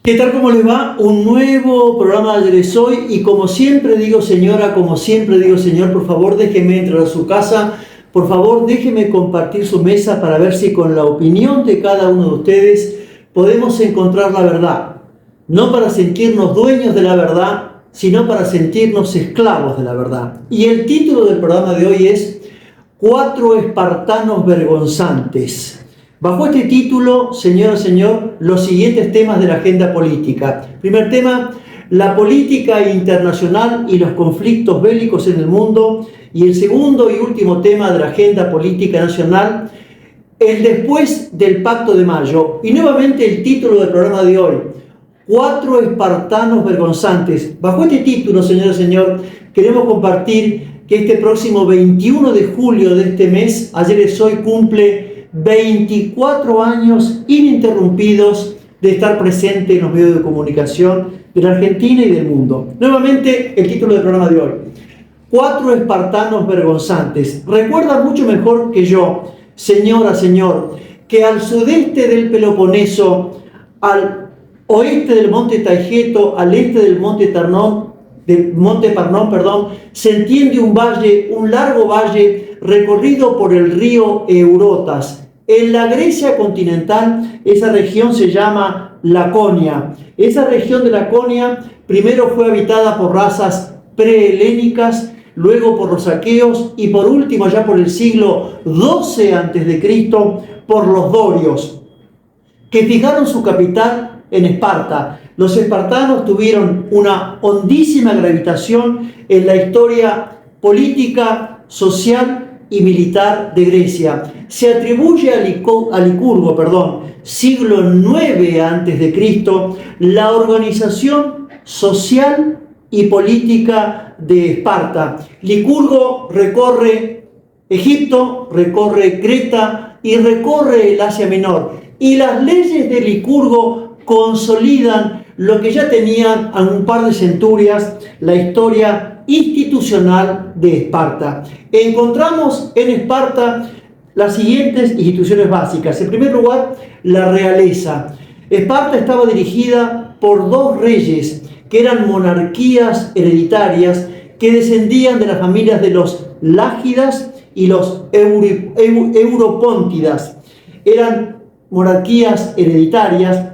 ¿Qué tal? ¿Cómo les va? Un nuevo programa de Ayer es Hoy y como siempre digo señora, como siempre digo señor, por favor déjeme entrar a su casa, por favor déjeme compartir su mesa para ver si con la opinión de cada uno de ustedes podemos encontrar la verdad. No para sentirnos dueños de la verdad, sino para sentirnos esclavos de la verdad. Y el título del programa de hoy es Cuatro espartanos vergonzantes. Bajo este título, señora, señor, los siguientes temas de la agenda política. Primer tema, la política internacional y los conflictos bélicos en el mundo. Y el segundo y último tema de la agenda política nacional, el después del Pacto de Mayo. Y nuevamente el título del programa de hoy, Cuatro espartanos vergonzantes. Bajo este título, señora, señor, queremos compartir que este próximo 21 de julio de este mes, Ayer es Hoy, cumple 24 años ininterrumpidos de estar presente en los medios de comunicación de la Argentina y del mundo. Nuevamente, el título del programa de hoy. Cuatro espartanos vergonzantes. Recuerda mucho mejor que yo, señora, señor, que al sudeste del Peloponeso, al oeste del monte Taygeto, al este del monte Parnón, se entiende un valle, un largo valle recorrido por el río Eurotas. En la Grecia continental, esa región se llama Laconia. Esa región de Laconia primero fue habitada por razas prehelénicas, luego por los aqueos y por último, ya por el siglo XII a.C., por los dorios, que fijaron su capital en Esparta. Los espartanos tuvieron una hondísima gravitación en la historia política, social y militar de Grecia. Se atribuye a Licurgo, siglo IX a.C., la organización social y política de Esparta. Licurgo recorre Egipto, recorre Creta y recorre el Asia Menor. Y las leyes de Licurgo consolidan lo que ya tenían a un par de centurias la historia institucional de Esparta. Encontramos en Esparta las siguientes instituciones básicas. En primer lugar, la realeza. Esparta estaba dirigida por dos reyes que eran monarquías hereditarias que descendían de las familias de los Lágidas y los Europóntidas. Eran monarquías hereditarias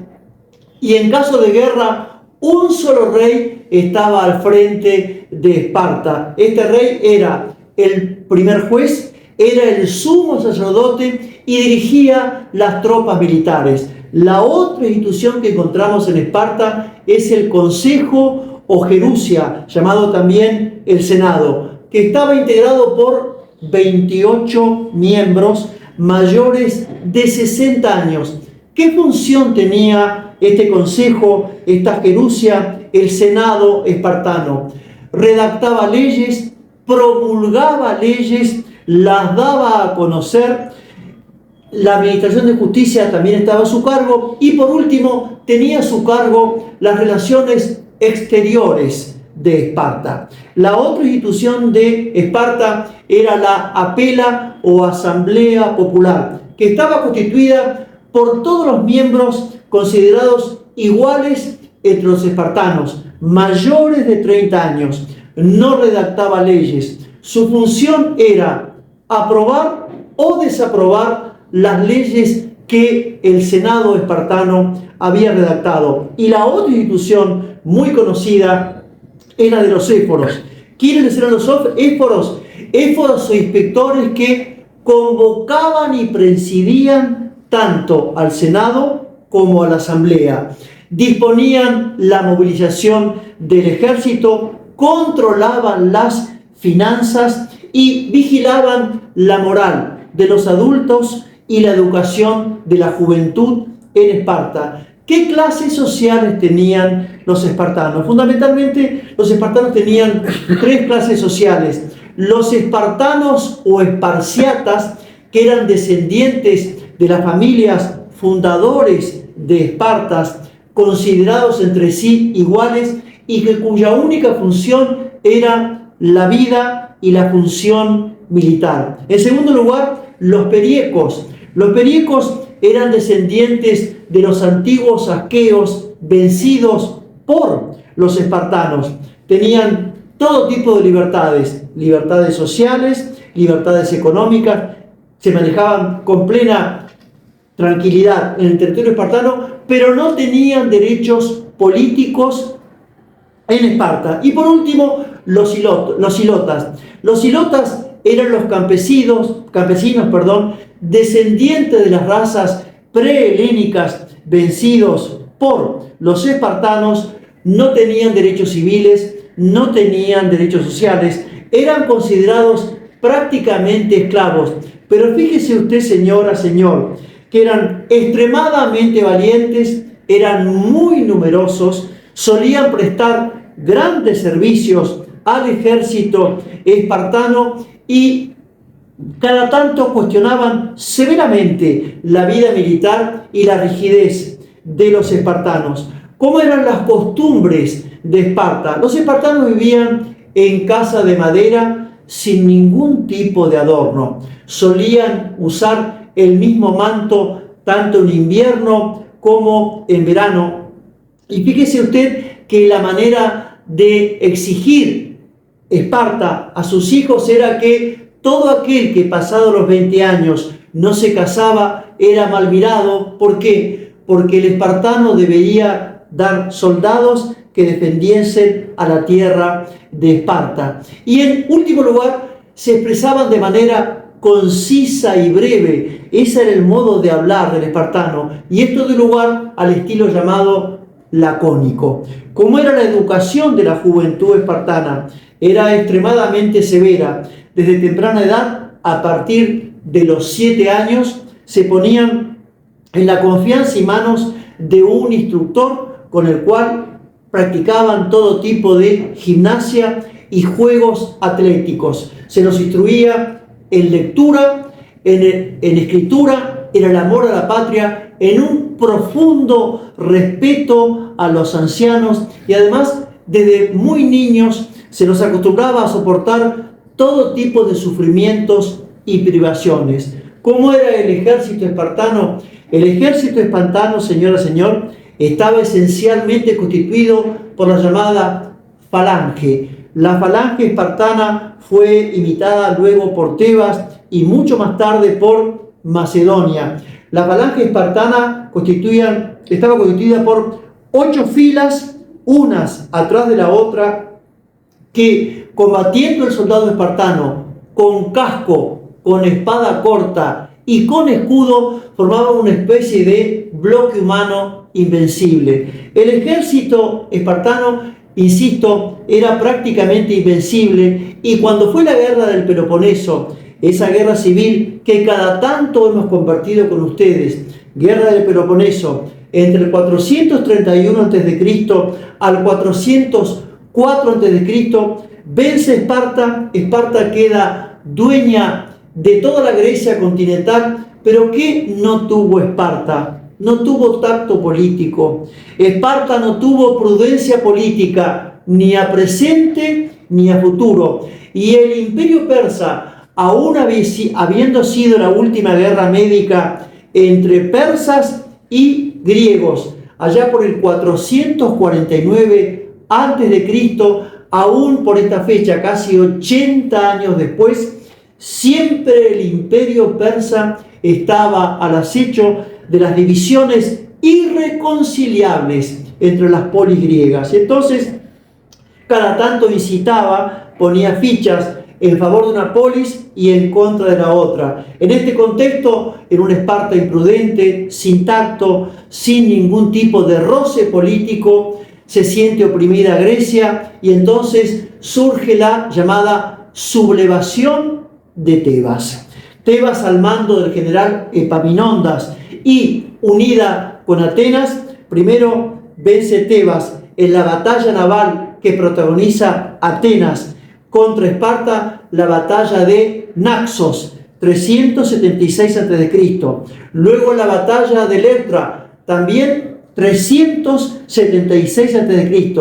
y en caso de guerra un solo rey estaba al frente de Esparta. Este rey era el primer juez, era el sumo sacerdote y dirigía las tropas militares. La otra institución que encontramos en Esparta es el Consejo o Gerusia, llamado también el Senado, que estaba integrado por 28 miembros mayores de 60 años. ¿Qué función tenía este consejo, esta Gerusia, el Senado espartano? Redactaba leyes, promulgaba leyes, las daba a conocer. La administración de justicia también estaba a su cargo y por último tenía a su cargo las relaciones exteriores de Esparta. La otra institución de Esparta era la Apela o Asamblea Popular, que estaba constituida por todos los miembros considerados iguales entre los espartanos, mayores de 30 años. No redactaba leyes. Su función era aprobar o desaprobar las leyes que el Senado espartano había redactado. Y la otra institución muy conocida era de los éforos. ¿Quiénes eran los éforos? Éforos son inspectores que convocaban y presidían tanto al Senado como a la Asamblea. Disponían la movilización del ejército, controlaban las finanzas y vigilaban la moral de los adultos y la educación de la juventud en Esparta. ¿Qué clases sociales tenían los espartanos? Fundamentalmente, los espartanos tenían tres clases sociales. Los espartanos o esparciatas, que eran descendientes de las familias fundadores de Esparta, considerados entre sí iguales y cuya única función era la vida y la función militar. En segundo lugar, los periecos. Los periecos eran descendientes de los antiguos aqueos vencidos por los espartanos. Tenían todo tipo de libertades, libertades sociales, libertades económicas, se manejaban con plena tranquilidad en el territorio espartano, pero no tenían derechos políticos en Esparta. Y por último, los ilotas. Los ilotas eran los campesinos, descendientes de las razas prehelénicas vencidos por los espartanos. No tenían derechos civiles, no tenían derechos sociales, eran considerados prácticamente esclavos. Pero fíjese usted, señora, señor, que eran extremadamente valientes, eran muy numerosos, solían prestar grandes servicios al ejército espartano y cada tanto cuestionaban severamente la vida militar y la rigidez de los espartanos. ¿Cómo eran las costumbres de Esparta? Los espartanos vivían en casa de madera sin ningún tipo de adorno. Solían usar el mismo manto tanto en invierno como en verano. Y fíjese usted que la manera de exigir Esparta a sus hijos era que todo aquel que pasado los 20 años no se casaba era mal mirado. ¿Por qué? Porque el espartano debería dar soldados que defendiesen a la tierra de Esparta. Y en último lugar, se expresaban de manera concisa y breve. Ese era el modo de hablar del espartano. Y esto dio lugar al estilo llamado lacónico. Como era la educación de la juventud espartana, era extremadamente severa. Desde temprana edad, a partir de los 7 años, se ponían en la confianza y manos de un instructor con el cual practicaban todo tipo de gimnasia y juegos atléticos. Se los instruía en lectura, en escritura, en el amor a la patria, en un profundo respeto a los ancianos y además desde muy niños se los acostumbraba a soportar todo tipo de sufrimientos y privaciones. ¿Cómo era el ejército espartano? El ejército espartano, señora, señor, estaba esencialmente constituido por la llamada falange. La falange espartana fue imitada luego por Tebas y mucho más tarde por Macedonia. La falange espartana estaba constituida por 8 filas, unas atrás de la otra, que combatiendo el soldado espartano con casco, con espada corta y con escudo, formaban una especie de bloque humano invencible. El ejército espartano, insisto, era prácticamente invencible, y cuando fue la guerra del Peloponeso, esa guerra civil que cada tanto hemos compartido con ustedes, guerra del Peloponeso, entre el 431 a.C. al 404 a.C., vence Esparta. Esparta queda dueña de toda la Grecia continental. Pero ¿qué no tuvo Esparta? No tuvo tacto político. Esparta no tuvo prudencia política, ni a presente ni a futuro. Y el imperio persa, aún habiendo sido la última guerra médica entre persas y griegos, allá por el 449 a.C., aún por esta fecha, casi 80 años después, siempre el imperio persa estaba al acecho de las divisiones irreconciliables entre las polis griegas. Entonces, cada tanto incitaba, ponía fichas en favor de una polis y en contra de la otra. En este contexto, en una Esparta imprudente, sin tacto, sin ningún tipo de roce político, se siente oprimida Grecia, y entonces surge la llamada sublevación de Tebas. Tebas, al mando del general Epaminondas y unida con Atenas, primero vence Tebas en la batalla naval que protagoniza Atenas contra Esparta, la batalla de Naxos, 376 a.C. Luego la batalla de Electra, también 376 a.C.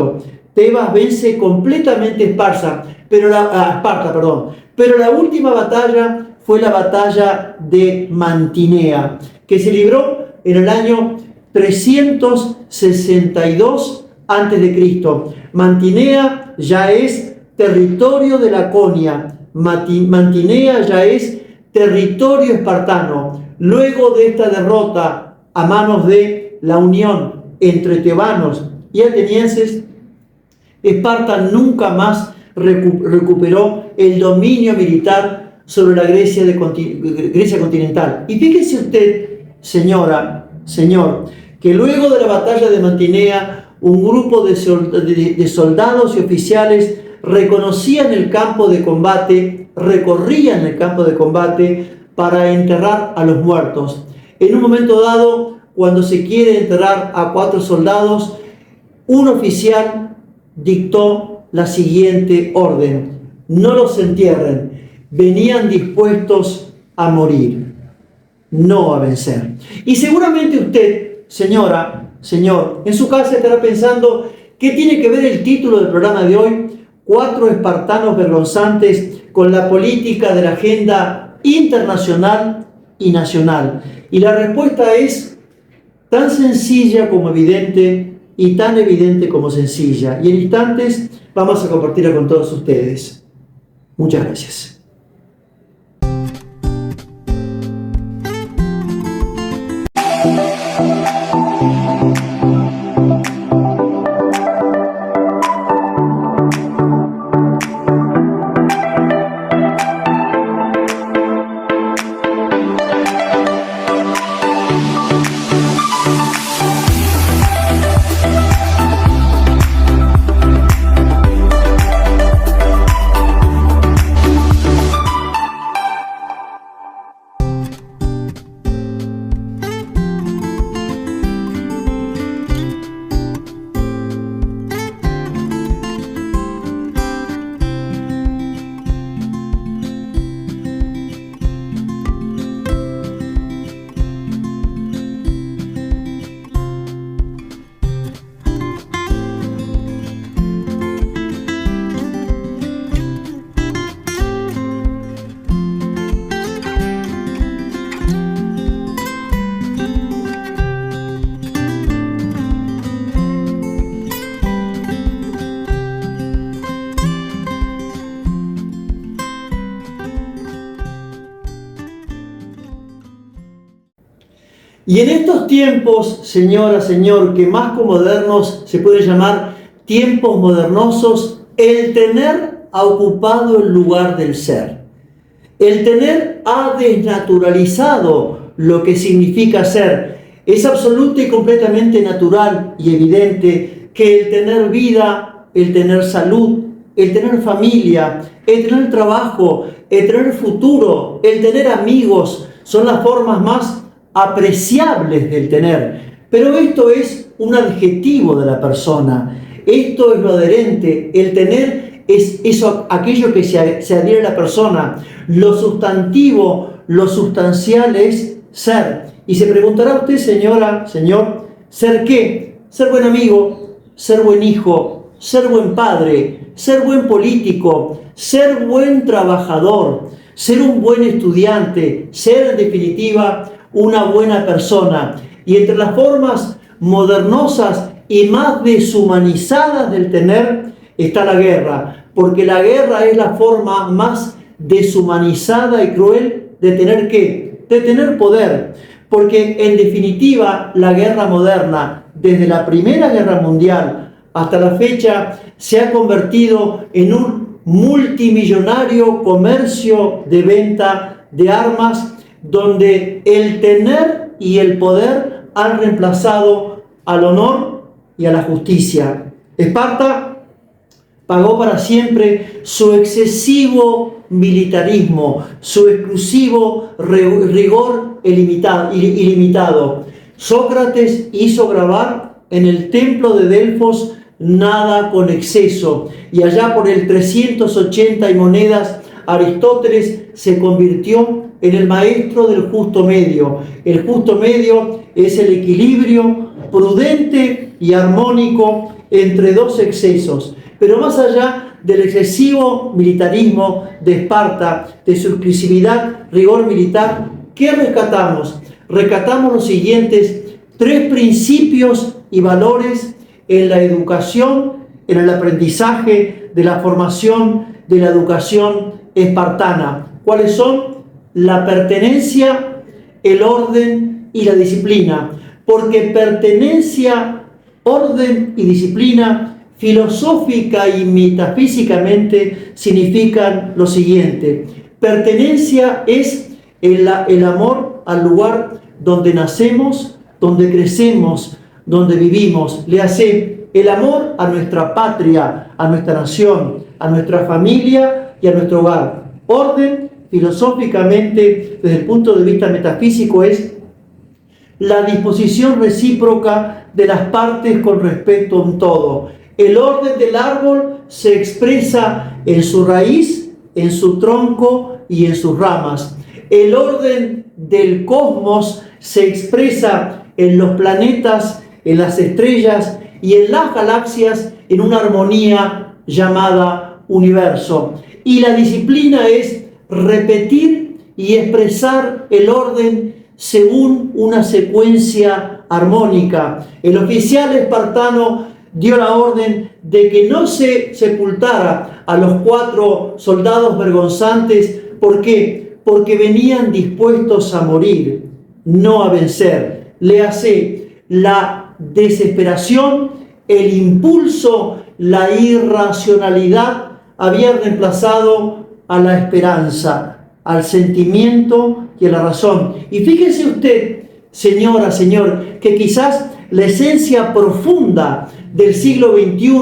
Tebas vence completamente Esparta, pero la última batalla fue la batalla de Mantinea, que se libró en el año 362 a.C. Mantinea ya es territorio de Laconia, Mantinea ya es territorio espartano. Luego de esta derrota a manos de la unión entre tebanos y atenienses, Esparta nunca más recuperó el dominio militar sobre la Grecia continental. Y fíjese usted, señora, señor, que luego de la batalla de Mantinea, un grupo de soldados y oficiales recorrían el campo de combate para enterrar a los muertos. En un momento dado, cuando se quiere enterrar a 4 soldados, un oficial dictó la siguiente orden: no los entierren, venían dispuestos a morir, no a vencer. Y seguramente usted, señora, señor, en su casa estará pensando, ¿qué tiene que ver el título del programa de hoy? 4 espartanos vergonzantes con la política de la agenda internacional y nacional. Y la respuesta es tan sencilla como evidente y tan evidente como sencilla. Y en instantes vamos a compartirla con todos ustedes. Muchas gracias. Y en estos tiempos, señora, señor, que más que modernos se puede llamar tiempos modernosos, el tener ha ocupado el lugar del ser. El tener ha desnaturalizado lo que significa ser. Es absoluta y completamente natural y evidente que el tener vida, el tener salud, el tener familia, el tener trabajo, el tener futuro, el tener amigos, son las formas más apreciables del tener. Pero esto es un adjetivo de la persona. Esto es lo adherente. El tener es eso, aquello que se adhiere a la persona. Lo sustantivo, lo sustancial es ser. Y se preguntará usted, señora, señor, ¿ser qué? Ser buen amigo, ser buen hijo, ser buen padre, ser buen político, ser buen trabajador, ser un buen estudiante, ser en definitiva una buena persona. Y entre las formas modernosas y más deshumanizadas del tener está la guerra, porque la guerra es la forma más deshumanizada y cruel de tener ¿qué? De tener poder, porque en definitiva la guerra moderna, desde la Primera Guerra Mundial hasta la fecha, se ha convertido en un multimillonario comercio de venta de armas, donde el tener y el poder han reemplazado al honor y a la justicia. Esparta pagó para siempre su excesivo militarismo, su exclusivo rigor ilimitado. Sócrates hizo grabar en el templo de Delfos nada con exceso, y allá por el 380 y monedas, Aristóteles se convirtió en el maestro del justo medio. El justo medio es el equilibrio prudente y armónico entre dos excesos. Pero más allá del excesivo militarismo de Esparta, de su exclusividad, rigor militar, ¿Qué rescatamos? Rescatamos los siguientes 3 principios y valores en la educación, en el aprendizaje de la formación de la educación espartana. ¿Cuáles son? La pertenencia, el orden y la disciplina. Porque pertenencia, orden y disciplina, filosófica y metafísicamente, significan lo siguiente. Pertenencia es el amor al lugar donde nacemos, donde crecemos, donde vivimos. Le hace el amor a nuestra patria, a nuestra nación, a nuestra familia y a nuestro hogar. Orden, filosóficamente, desde el punto de vista metafísico, es la disposición recíproca de las partes con respecto a un todo. El orden del árbol se expresa en su raíz, en su tronco y en sus ramas. El orden del cosmos se expresa en los planetas, en las estrellas y en las galaxias, en una armonía llamada universo. Y la disciplina es repetir y expresar el orden según una secuencia armónica. El oficial espartano dio la orden de que no se sepultara a los 4 soldados vergonzantes. ¿Por qué? Porque venían dispuestos a morir, no a vencer. Léase, la desesperación, el impulso, la irracionalidad habían reemplazado a la esperanza, al sentimiento y a la razón. Y fíjese usted, señora, señor, que quizás la esencia profunda del siglo XXI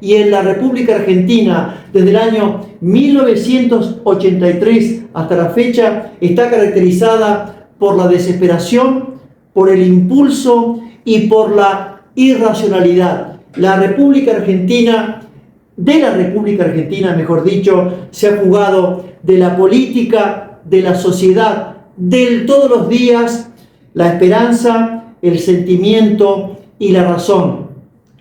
y en la República Argentina, desde el año 1983 hasta la fecha, está caracterizada por la desesperación, por el impulso y por la irracionalidad. La República Argentina, mejor dicho, se ha jugado de la política, de la sociedad, del todos los días, la esperanza, el sentimiento y la razón.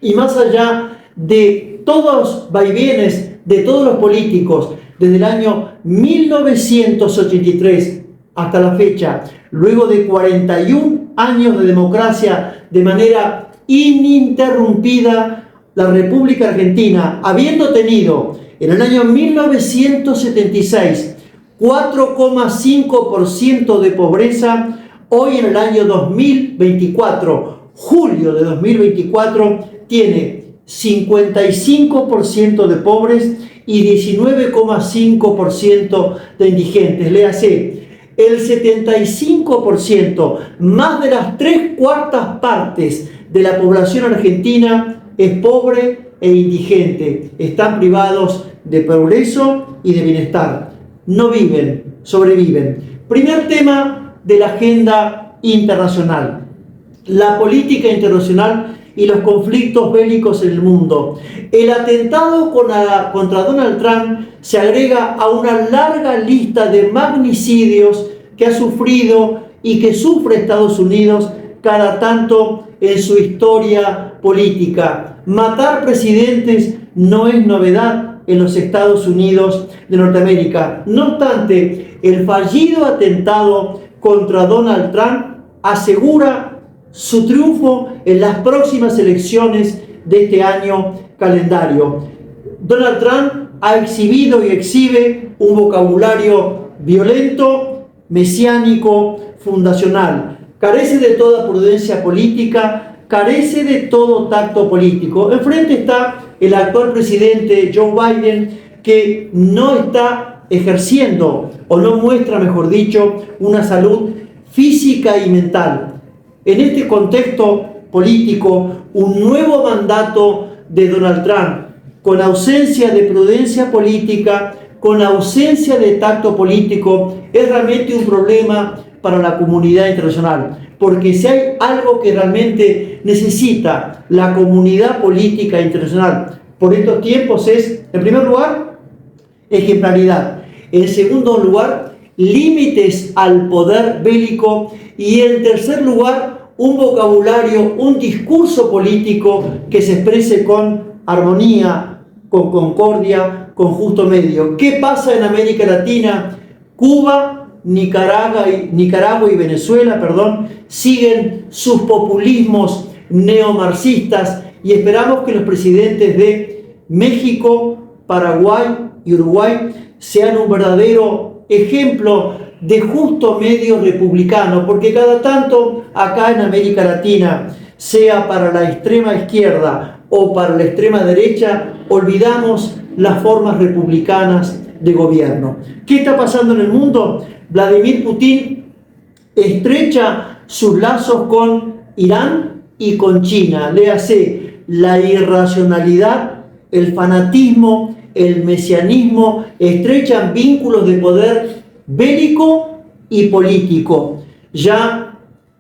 Y más allá de todos los vaivenes de todos los políticos, desde el año 1983 hasta la fecha, luego de 41 años de democracia de manera ininterrumpida, la República Argentina, habiendo tenido en el año 1976 4,5% de pobreza, hoy en el año 2024, julio de 2024, tiene 55% de pobres y 19,5% de indigentes. Léase, el 75%, más de las 3/4 partes de la población argentina es pobre e indigente. Están privados de progreso y de bienestar. No viven, sobreviven. Primer tema de la agenda internacional: la política internacional y los conflictos bélicos en el mundo. El atentado contra Donald Trump se agrega a una larga lista de magnicidios que ha sufrido y que sufre Estados Unidos cada tanto en su historia política. Matar presidentes no es novedad en los Estados Unidos de Norteamérica. No obstante, el fallido atentado contra Donald Trump asegura su triunfo en las próximas elecciones de este año calendario. Donald Trump ha exhibido y exhibe un vocabulario violento, mesiánico, fundacional. Carece de toda prudencia política, carece de todo tacto político. Enfrente está el actual presidente Joe Biden, que no está ejerciendo, o no muestra, mejor dicho, una salud física y mental. En este contexto político, un nuevo mandato de Donald Trump, con ausencia de prudencia política, con ausencia de tacto político, es realmente un problema para la comunidad internacional. Porque si hay algo que realmente necesita la comunidad política internacional por estos tiempos es, en primer lugar, ejemplaridad. En segundo lugar, límites al poder bélico. Y en tercer lugar, un vocabulario, un discurso político que se exprese con armonía, con concordia, con justo medio. ¿Qué pasa en América Latina? Cuba Nicaragua y Venezuela, siguen sus populismos neomarxistas y esperamos que los presidentes de México, Paraguay y Uruguay sean un verdadero ejemplo de justo medio republicano, porque cada tanto acá en América Latina, sea para la extrema izquierda o para la extrema derecha, olvidamos las formas republicanas de gobierno. ¿Qué está pasando en el mundo? Vladimir Putin estrecha sus lazos con Irán y con China. Léase, la irracionalidad, el fanatismo, el mesianismo estrechan vínculos de poder bélico y político. Ya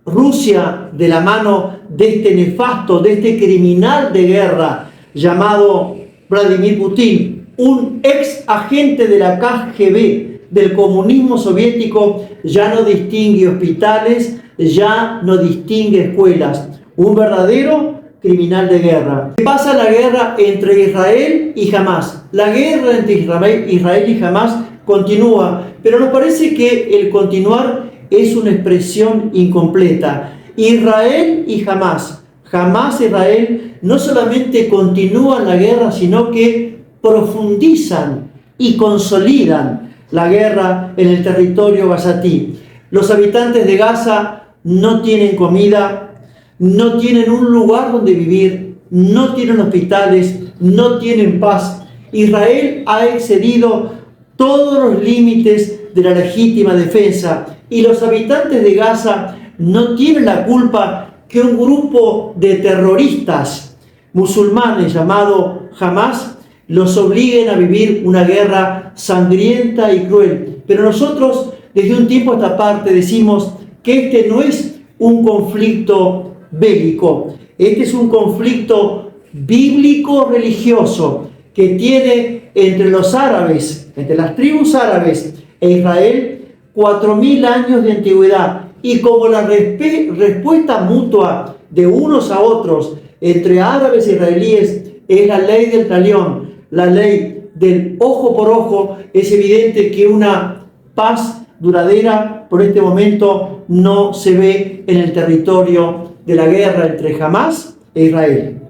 Rusia, de la mano de este nefasto, de este criminal de guerra llamado Vladimir Putin, un ex agente de la KGB, del comunismo soviético, ya no distingue hospitales, ya no distingue escuelas. Un verdadero criminal de guerra. ¿Qué pasa? La guerra entre Israel y Hamás. La guerra entre Israel y Hamás continúa, pero nos parece que el continuar es una expresión incompleta. Israel y Hamás. Hamás e Israel no solamente continúan la guerra, sino que profundizan y consolidan la guerra en el territorio gazatí. Los habitantes de Gaza no tienen comida, no tienen un lugar donde vivir, no tienen hospitales, no tienen paz. Israel ha excedido todos los límites de la legítima defensa y los habitantes de Gaza no tienen la culpa que un grupo de terroristas musulmanes llamado Hamás los obliguen a vivir una guerra sangrienta y cruel. Pero nosotros, desde un tiempo a esta parte, decimos que este no es un conflicto bélico, este es un conflicto bíblico-religioso que tiene entre los árabes, entre las tribus árabes e Israel, 4.000 años de antigüedad. Y como la respuesta mutua de unos a otros entre árabes e israelíes es la ley del talión, la ley del ojo por ojo, es evidente que una paz duradera por este momento no se ve en el territorio de la guerra entre Hamás e Israel.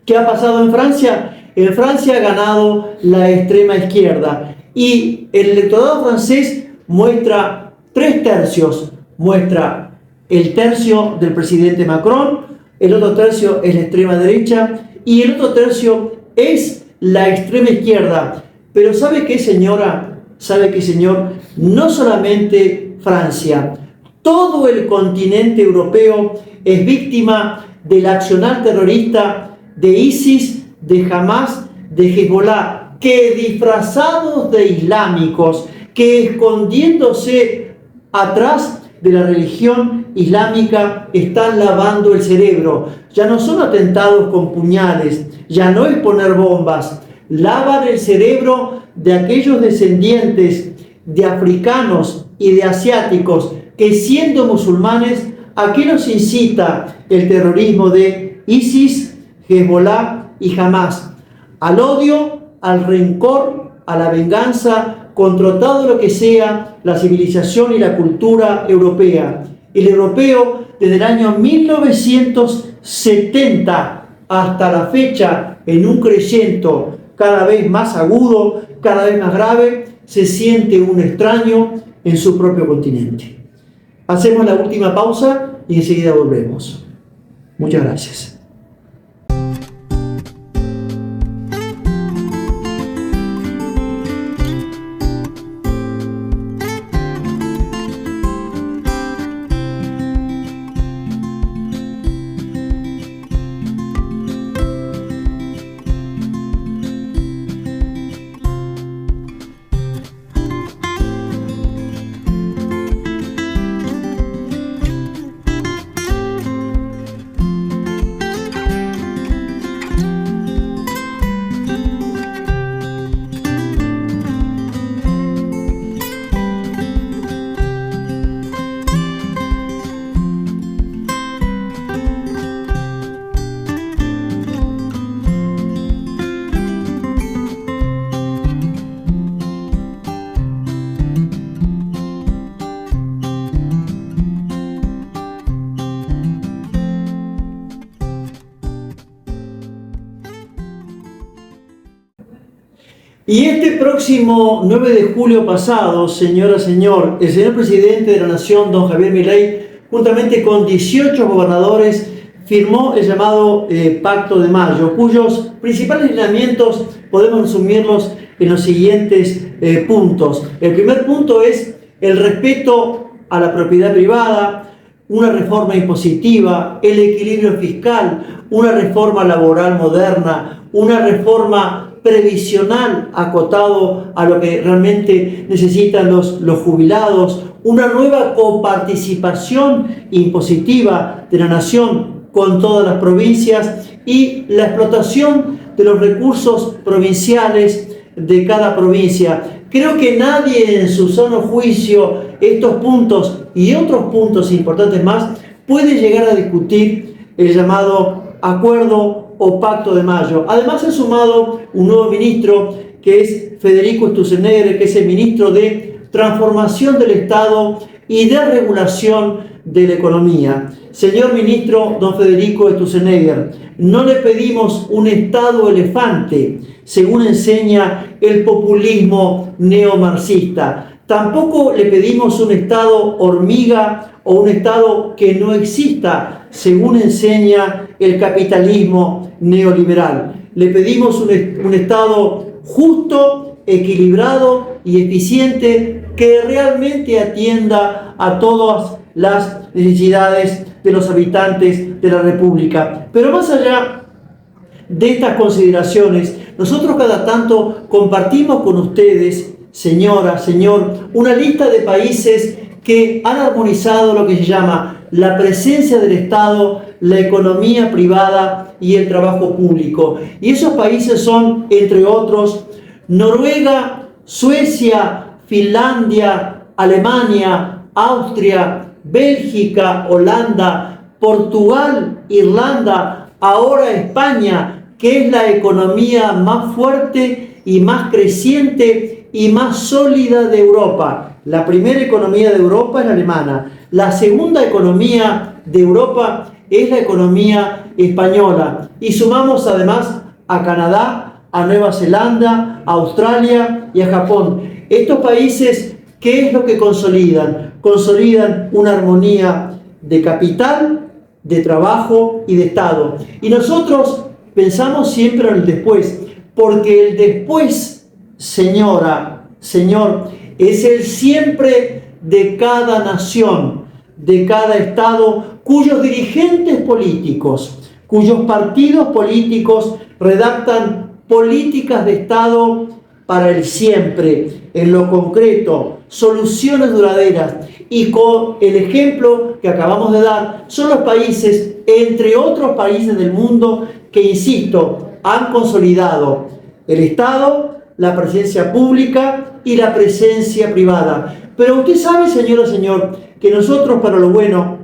¿Qué ha pasado en Francia? En Francia ha ganado la extrema izquierda y el electorado francés muestra 3 tercios. Muestra el tercio del presidente Macron, el otro tercio es la extrema derecha y el otro tercio es la extrema izquierda. Pero ¿sabe qué, señora? ¿Sabe qué, señor? No solamente Francia, todo el continente europeo es víctima del accionar terrorista de ISIS, de Hamás, de Hezbollah, que disfrazados de islámicos, que escondiéndose atrás de la religión islámica están lavando el cerebro. Ya no son atentados con puñales, ya no es poner bombas, lavan el cerebro de aquellos descendientes de africanos y de asiáticos que, siendo musulmanes, ¿a qué nos incita el terrorismo de ISIS, Hezbollah y Hamás? Al odio, al rencor, a la venganza contra todo lo que sea la civilización y la cultura europea. El europeo, desde el año 1970 hasta la fecha, en un crecimiento cada vez más agudo, cada vez más grave, se siente un extraño en su propio continente. Hacemos la última pausa y enseguida volvemos. Muchas gracias. Y este próximo 9 de julio pasado, señora, señor, el señor presidente de la Nación, don Javier Milei, juntamente con 18 gobernadores, firmó el llamado Pacto de Mayo, cuyos principales lineamientos podemos resumirlos en los siguientes puntos. El primer punto es el respeto a la propiedad privada, una reforma impositiva, el equilibrio fiscal, una reforma laboral moderna, una reforma previsional acotado a lo que realmente necesitan los jubilados, una nueva coparticipación impositiva de la nación con todas las provincias y la explotación de los recursos provinciales de cada provincia. Creo que nadie en su sano juicio estos puntos y otros puntos importantes más puede llegar a discutir el llamado acuerdo o pacto de mayo. Además se ha sumado un nuevo ministro que es Federico Sturzenegger, que es el ministro de Transformación del Estado y de Regulación de la Economía. Señor ministro don Federico Sturzenegger, no le pedimos un Estado elefante, según enseña el populismo neomarxista. Tampoco le pedimos un Estado hormiga o un Estado que no exista, según enseña el capitalismo neoliberal. Le pedimos un Estado justo, equilibrado y eficiente que realmente atienda a todas las necesidades de los habitantes de la República. Pero más allá de estas consideraciones, nosotros cada tanto compartimos con ustedes, señora, señor, una lista de países que han armonizado lo que se llama la presencia del Estado, la economía privada y el trabajo público. Y esos países son, entre otros, Noruega, Suecia, Finlandia, Alemania, Austria, Bélgica, Holanda, Portugal, Irlanda, ahora España, que es la economía más fuerte y más creciente y más sólida de Europa. La primera economía de Europa es la alemana. La segunda economía de Europa es la economía española. Y sumamos además a Canadá, a Nueva Zelanda, a Australia y a Japón. Estos países, ¿qué es lo que consolidan? Consolidan una armonía de capital, de trabajo y de Estado. Y nosotros pensamos siempre en el después, porque el después, señora, señor, es el siempre de cada nación, de cada Estado, cuyos dirigentes políticos, cuyos partidos políticos redactan políticas de Estado para el siempre, en lo concreto, soluciones duraderas. Y con el ejemplo que acabamos de dar, son los países, entre otros países del mundo, que, insisto, han consolidado el Estado, la presencia pública y la presencia privada. Pero usted sabe, señora, señor, que nosotros para lo bueno,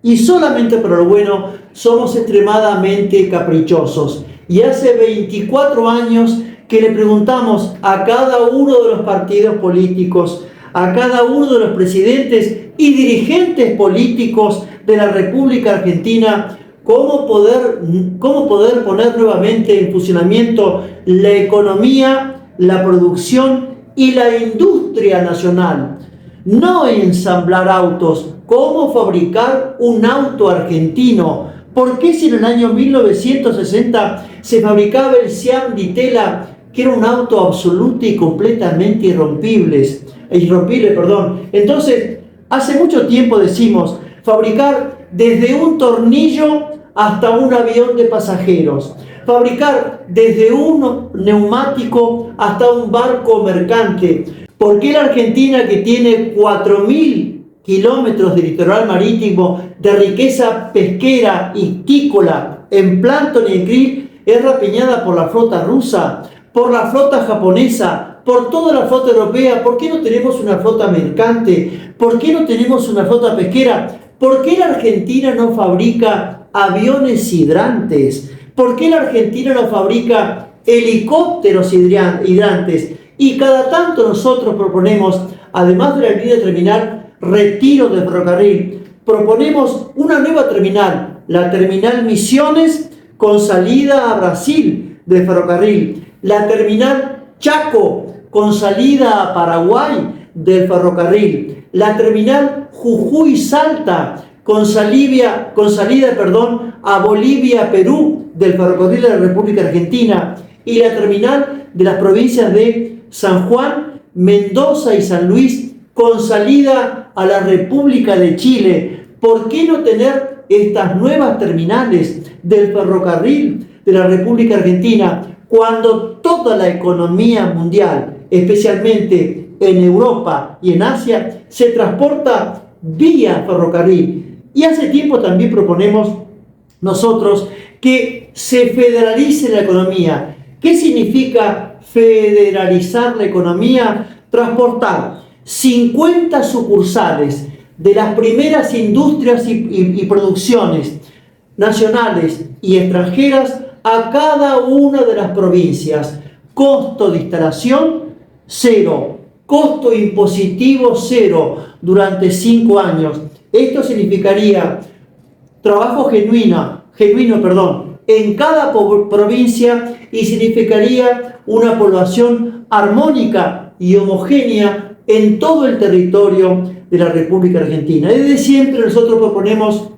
y solamente para lo bueno, somos extremadamente caprichosos. Y hace 24 años que le preguntamos a cada uno de los partidos políticos, a cada uno de los presidentes y dirigentes políticos de la República Argentina, cómo poder poner nuevamente en funcionamiento la economía, la producción y la industria nacional. No ensamblar autos, cómo fabricar un auto argentino. ¿Por qué si en el año 1960 se fabricaba el Siam Di Tela, que era un auto absoluto y completamente irrompible? Entonces, hace mucho tiempo decimos fabricar desde un tornillo hasta un avión de pasajeros, fabricar desde un neumático hasta un barco mercante. ¿Por qué la Argentina, que tiene 4.000 kilómetros de litoral marítimo, de riqueza pesquera y tícola, en plancton y en krill, es rapiñada por la flota rusa, por la flota japonesa, por toda la flota europea? ¿Por qué no tenemos una flota mercante? ¿Por qué no tenemos una flota pesquera? ¿Por qué la Argentina no fabrica aviones hidrantes? ¿Por qué la Argentina no fabrica helicópteros hidrantes? Y cada tanto nosotros proponemos, además de la línea terminal Retiro del ferrocarril, proponemos una nueva terminal, la terminal Misiones, con salida a Brasil del ferrocarril, la terminal Chaco, con salida a Paraguay del ferrocarril. La terminal Jujuy-Salta, con salida, a Bolivia, Perú, del ferrocarril de la República Argentina. Y la terminal de las provincias de San Juan, Mendoza y San Luis, con salida a la República de Chile. ¿Por qué no tener estas nuevas terminales del ferrocarril de la República Argentina cuando toda la economía mundial, especialmente en Europa y en Asia, se transporta vía ferrocarril? Y hace tiempo también proponemos nosotros que se federalice la economía. ¿Qué significa federalizar la economía? Transportar 50 sucursales de las primeras industrias y producciones nacionales y extranjeras a cada una de las provincias. Costo de instalación cero, costo impositivo cero durante 5 años. Esto significaría trabajo genuino, en cada provincia, y significaría una población armónica y homogénea en todo el territorio de la República Argentina. Desde siempre nosotros proponemos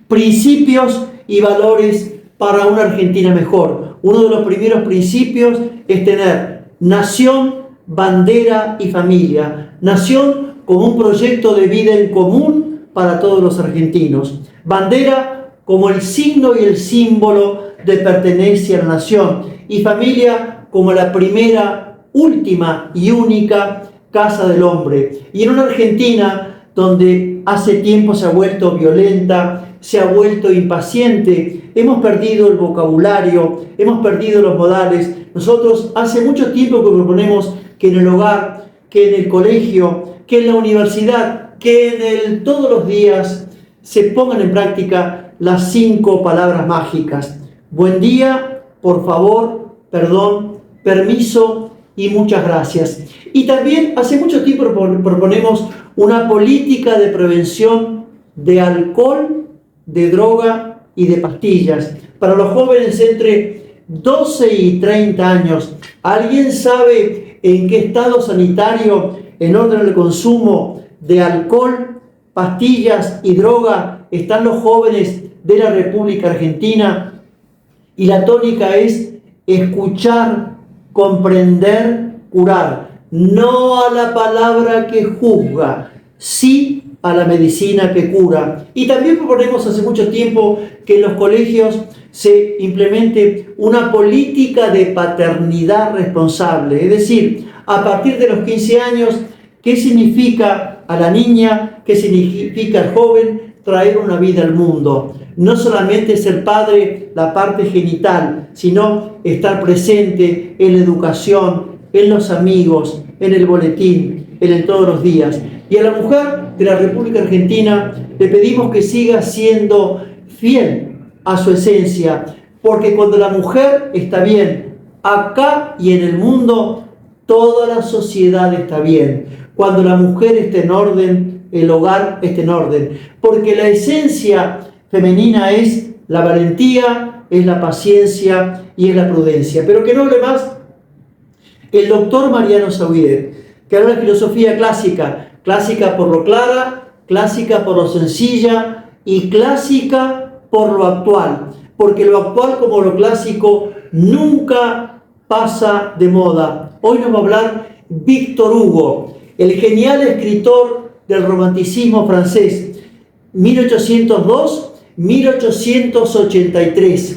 principios y valores para una Argentina mejor. Uno de los primeros principios es tener nación, bandera y familia. Nación como un proyecto de vida en común para todos los argentinos. Bandera como el signo y el símbolo de pertenencia a la nación. Y familia como la primera, última y única casa del hombre. Y en una Argentina donde hace tiempo se ha vuelto violenta, se ha vuelto impaciente, hemos perdido el vocabulario, hemos perdido los modales. Nosotros hace mucho tiempo que proponemos que en el hogar, que en el colegio, que en la universidad, que en todos los días se pongan en práctica las 5 palabras mágicas: buen día, por favor, perdón, permiso y muchas gracias. Y también hace mucho tiempo proponemos una política de prevención de alcohol, de droga y de pastillas para los jóvenes entre 12 y 30 años. ¿Alguien sabe en qué estado sanitario, en orden al consumo de alcohol, pastillas y droga, están los jóvenes de la República Argentina? Y la tónica es escuchar, comprender, curar. No a la palabra que juzga, sí a la medicina que cura. Y también proponemos hace mucho tiempo que en los colegios se implemente una política de paternidad responsable. Es decir, a partir de los 15 años, ¿qué significa a la niña, qué significa al joven traer una vida al mundo? No solamente ser padre, la parte genital, sino estar presente en la educación, en los amigos, en el boletín, en todos los días. Y a la mujer de la República Argentina le pedimos que siga siendo fiel a su esencia, porque cuando la mujer está bien, acá y en el mundo, toda la sociedad está bien. Cuando la mujer está en orden, el hogar está en orden, porque la esencia femenina es la valentía, es la paciencia y es la prudencia. Pero que no hable más el doctor Mariano Sauidet, que habla de filosofía clásica, clásica por lo clara, clásica por lo sencilla y clásica por lo actual, porque lo actual como lo clásico nunca pasa de moda. Hoy nos va a hablar Víctor Hugo, el genial escritor del romanticismo francés, 1802-1883.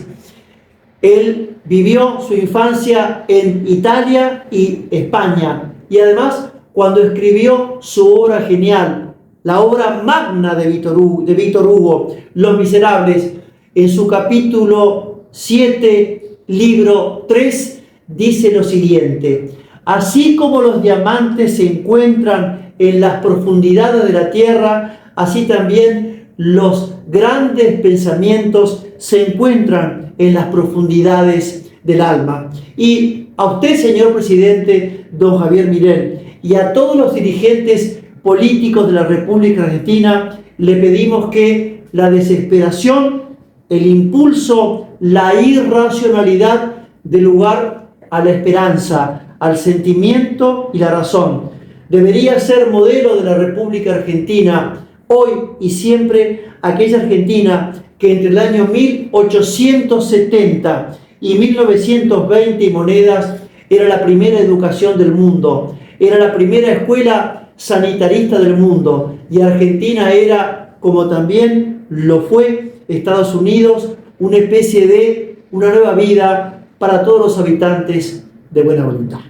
Él vivió su infancia en Italia y España, y además cuando escribió su obra genial, la obra magna de Víctor Hugo, Los Miserables, en su capítulo 7, libro 3, dice lo siguiente: así como los diamantes se encuentran en las profundidades de la tierra, así también los grandes pensamientos se encuentran en las profundidades del alma. Y a usted, señor presidente don Javier Milei, y a todos los dirigentes políticos de la República Argentina, le pedimos que la desesperación, el impulso, la irracionalidad dé lugar a la esperanza, al sentimiento y la razón. Debería ser modelo de la República Argentina, hoy y siempre, aquella Argentina que entre el año 1870 y 1920 y monedas era la primera educación del mundo, era la primera escuela sanitarista del mundo, y Argentina era, como también lo fue Estados Unidos, una especie de una nueva vida para todos los habitantes de buena voluntad.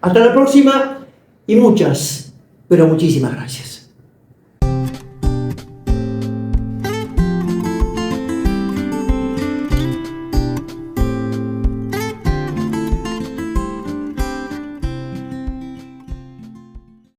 Hasta la próxima y muchas, pero muchísimas gracias.